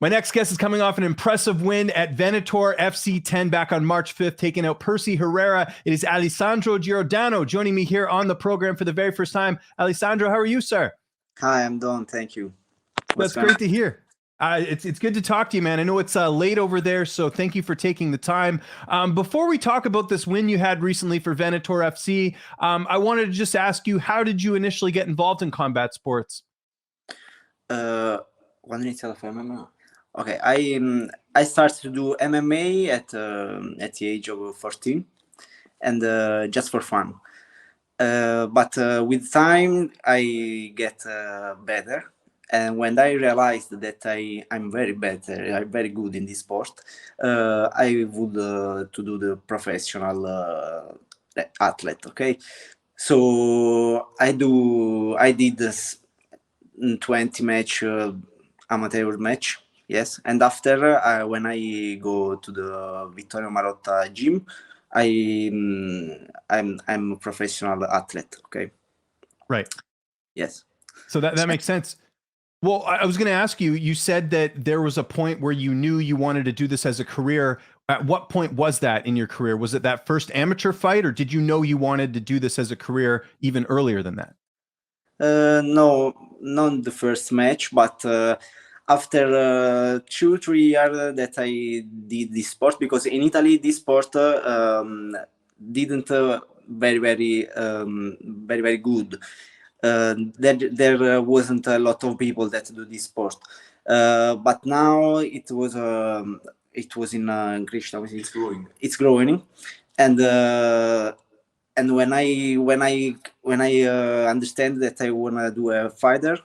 My next guest is coming off an impressive win at Venator FC 10 back on March 5th, taking out Percy Herrera. It is Alessandro Giordano joining me here on the program for the very first time. Alessandro, how are you, sir? Hi, I'm Don. Thank you. That's great to hear. It's good to talk to you, man. I know it's late over there, so thank you for taking the time. Before we talk about this win you had recently for Venator FC, I wanted to just ask you, how did you initially get involved in combat sports? Quando iniziato a fare MMA? Okay, I started to do MMA at the age of 14, and just for fun. But with time, I get better. And when I realized that I'm very better, I'm very good in this sport, I would to do the professional athlete. Okay, so I did this 20 match amateur match. Yes, and after when I go to the Vittorio Marotta gym, I'm a professional athlete. Okay. Right. Yes. So that makes sense. Well, I was going to ask you, you said that there was a point where you knew you wanted to do this as a career. At what point was that in your career? Was it that first amateur fight, or did you know you wanted to do this as a career even earlier than that? No, not the first match, but after 2-3 years that I did this sport, because in Italy this sport didn't very good. There wasn't a lot of people that do this sport, but now it was in Greece. It's growing, and when I understand that I wanna do a fighter,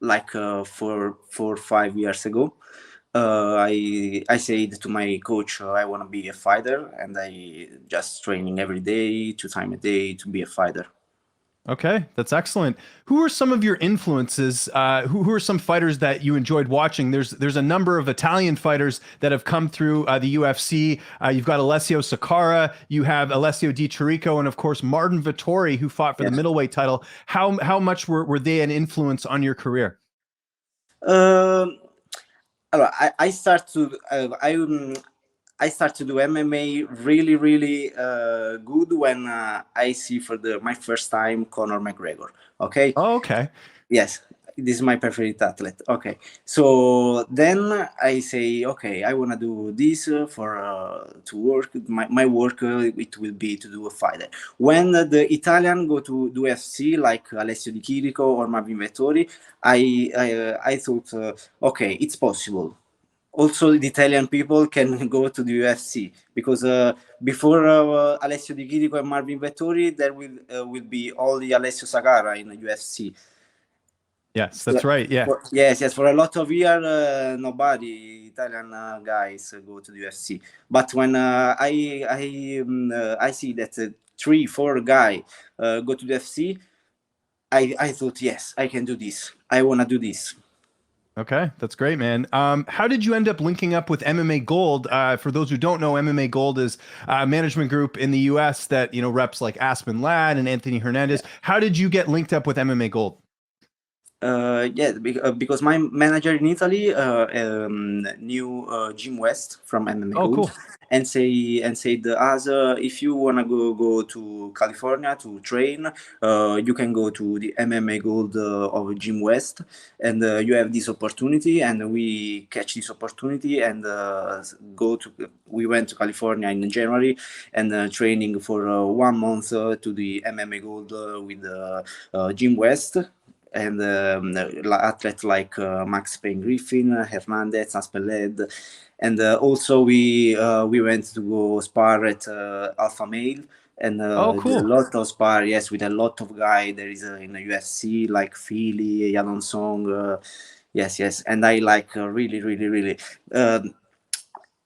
like 4-5 years ago, I said to my coach, I want to be a fighter, and I just training every day, 2 times a day to be a fighter. Okay, that's excellent. Who are some of your influences? Who are some fighters that you enjoyed watching? There's a number of Italian fighters that have come through the UFC. You've got Alessio Sakara, you have Alessio Di Chirico, and of course Martin Vettori, who fought for the middleweight title. How much were they an influence on your career? I start to do MMA really good when I see for my first time Conor McGregor. Okay. Oh, okay. Yes, this is my favorite athlete. Okay, so then I say, okay, I want to do this to work. My work it will be to do a fighter. When the Italian go to do UFC like Alessio Di Chirico or Marvin Vettori, I thought, okay, it's possible. Also, the Italian people can go to the UFC, because before Alessio Di Chirico and Marvin Vettori, there will be only Alessio Sakara in the UFC. Yes, that's right. Yeah. Yes. For a lot of years, nobody Italian guys go to the UFC. But when I see that 3-4 guys go to the UFC, I thought, yes, I can do this. I want to do this. Okay, that's great, man. How did you end up linking up with MMA Gold? For those who don't know, MMA Gold is a management group in the US that, reps like Aspen Ladd and Anthony Hernandez. How did you get linked up with MMA Gold? Because my manager in Italy knew Jim West from MMA Gold. Cool. and said as if you wanna go to California to train, you can go to the MMA Gold of Jim West, and you have this opportunity, and we catch this opportunity and we went to California in January and training for 1 month to the MMA Gold with Jim West. And athletes like Max Payne Griffin, Hernandez, Aspeled, and also we went to go spar at Alpha Male, and cool. a lot of spar, yes, with a lot of guys. There is in the UFC like Philly, Yalon Song, yes, and I like really.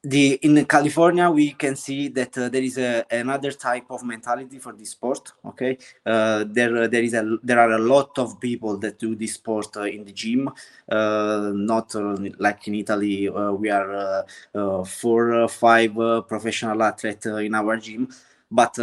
In California, we can see that there is another type of mentality for this sport. Okay, there are a lot of people that do this sport in the gym. Not like in Italy, we are 4 or 5 professional athletes in our gym, but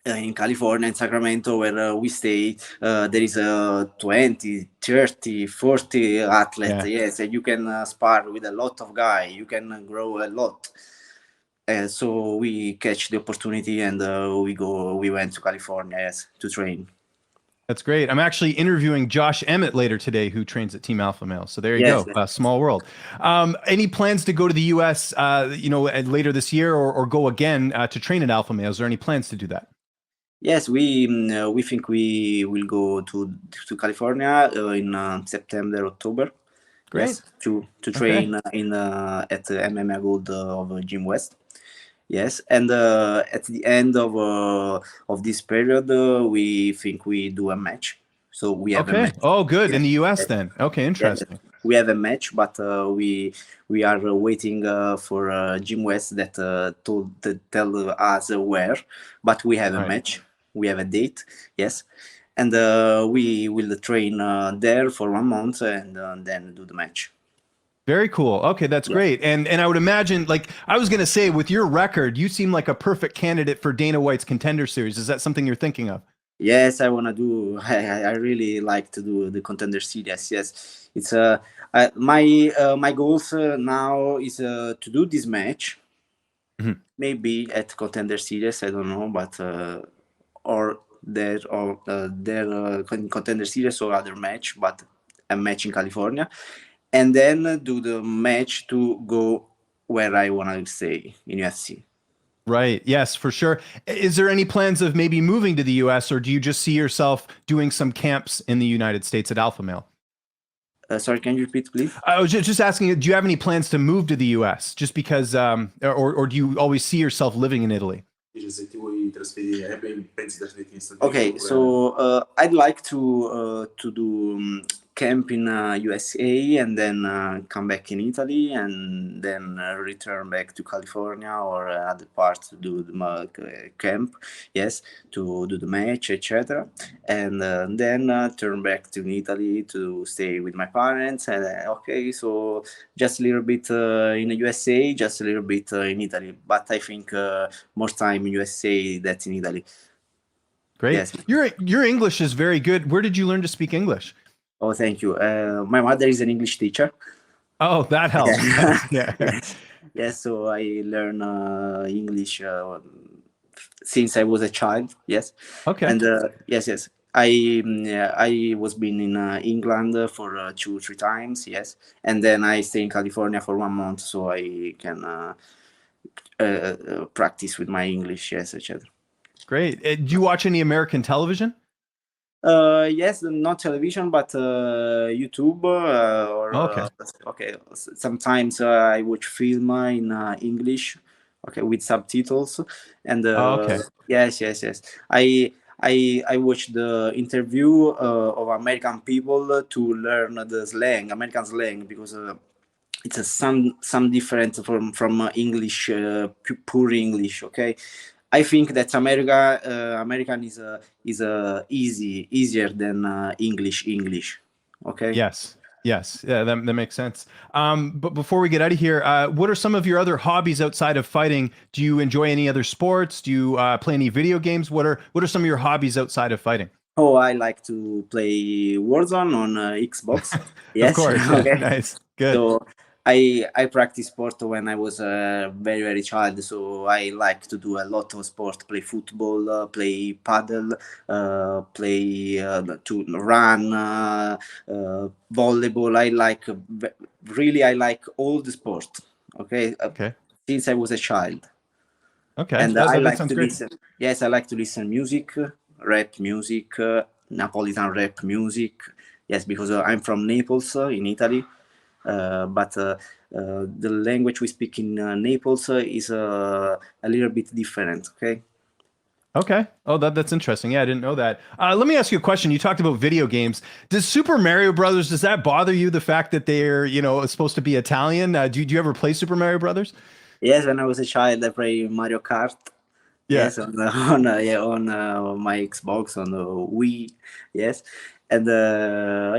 in California, in Sacramento, where we stay, there is 20, 30, 40 athletes. Yeah. Yes, and you can spar with a lot of guys. You can grow a lot. So we catch the opportunity and we went to California, yes, to train. That's great. I'm actually interviewing Josh Emmett later today, who trains at Team Alpha Male. So there you Yes, go. Small world. Any plans to go to the U.S. Later this year, or go again to train at Alpha Male? Is there any plans to do that? yes, we think we will go to California in September, October. Great. Yes, to train in at the MMA Gold of Jim West. Yes, and at the end of this period, we think we do a match. So we have a Okay. match. Oh, good. In the U.S. Yes, then. Okay, yes, interesting. we have a match, but we are waiting for Jim West that tell us where. But we have a Right. match. We have a date. Yes, and we will train there for 1 month and then do the match. Very cool. Okay, that's Yeah. great. And I would imagine, like I was going to say, with your record, you seem like a perfect candidate for Dana White's Contender Series. Is that something you're thinking of? Yes, I wanna do. I really like to do the contender series. Yes, it's my goals now is to do this match. Mhm. Maybe at contender series, I don't know, but or there contender series or other match, but a match in California, and then do the match to go where I wanna stay in UFC. Right. Yes, for sure. Is there any plans of maybe moving to the US, or do you just see yourself doing some camps in the United States at Alpha Male? Sorry, can you repeat, please? I was just asking, do you have any plans to move to the US just because, or do you always see yourself living in Italy? Okay, so I'd like to do camp in USA and then come back in Italy and then return back to California or other parts to do the camp, yes, to do the match, etc. And then turn back to Italy to stay with my parents. And okay, so just a little bit in the USA, just a little bit in Italy, but I think more time in USA than in Italy. Great. Yes. Your English is very good. Where did you learn to speak English? Oh, thank you. My mother is an English teacher. Oh, that helps. Yeah. Yeah. Yes. Yes. So I learn English since I was a child. Yes. Okay. And yes. I was been in England for 2-3 times. Yes. And then I stay in California for 1 month so I can practice with my English. Yes, etc. Great. Do you watch any American television? Yes, not television, but YouTube Okay. okay. Sometimes I watch film in English, okay, with subtitles, and Okay. yes. I watch the interview of American people to learn the slang, American slang, because it's some different from English, pure English. Okay, I think that American is easier than English. Okay. Yes. Yes. Yeah, that makes sense. But before we get out of here, what are some of your other hobbies outside of fighting? Do you enjoy any other sports? Do you play any video games? What are some of your hobbies outside of fighting? Oh, I like to play Warzone on Xbox. Of Yes. course. Yeah. Okay. Nice. Good. So I practice sport when I was a very child. So I like to do a lot of sport. Play football, play paddle, play to run, volleyball. I like all the sport. Okay. Okay. Since I was a child, Okay. and That, I that, that like sounds to great. listen. Yes, I like to listen music, rap music, Napolitan rap music. Yes, because I'm from Naples in Italy, but the language we speak in Naples is a little bit different. Okay. Okay. Oh, that's interesting. Yeah, I didn't know that. Let me ask you a question. You talked about video games. Does Super Mario Brothers, does that bother you, the fact that they're, supposed to be Italian? Do you ever play Super Mario Brothers? Yes, when I was a child, I played Mario Kart. Yeah. Yes, on my Xbox on the Wii. Yes, and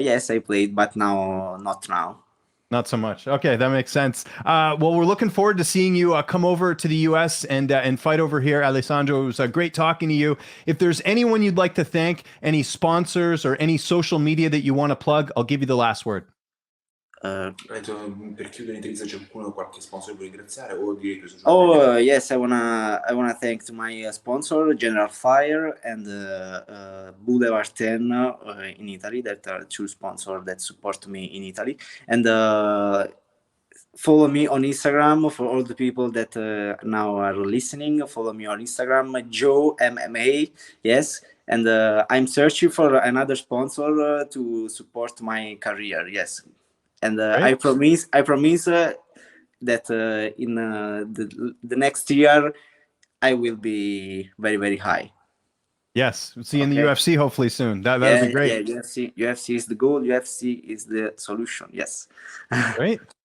yes, I played, but now not now. Not so much. Okay, that makes sense. Well, we're looking forward to seeing you come over to the U.S. and fight over here, Alessandro. It was great talking to you. If there's anyone you'd like to thank, any sponsors or any social media that you want to plug, I'll give you the last word. Per chiudere, Teresa, c'è qualche sponsor vuoi ringraziare o dire i tuoi social Oh yes, I wanna thank to my sponsor General Fire and Boulevard 10 in Italy, that are two sponsors that support me in Italy, and follow me on Instagram for all the people that now are listening. Follow me on Instagram, Joe MMA. Yes, and I'm searching for another sponsor to support my career. Yes, and I promise that in the next year I will be very, very high. Yes, see you in the UFC hopefully soon. That would be great. Yeah, UFC is the goal. UFC is the solution. Yes. Great.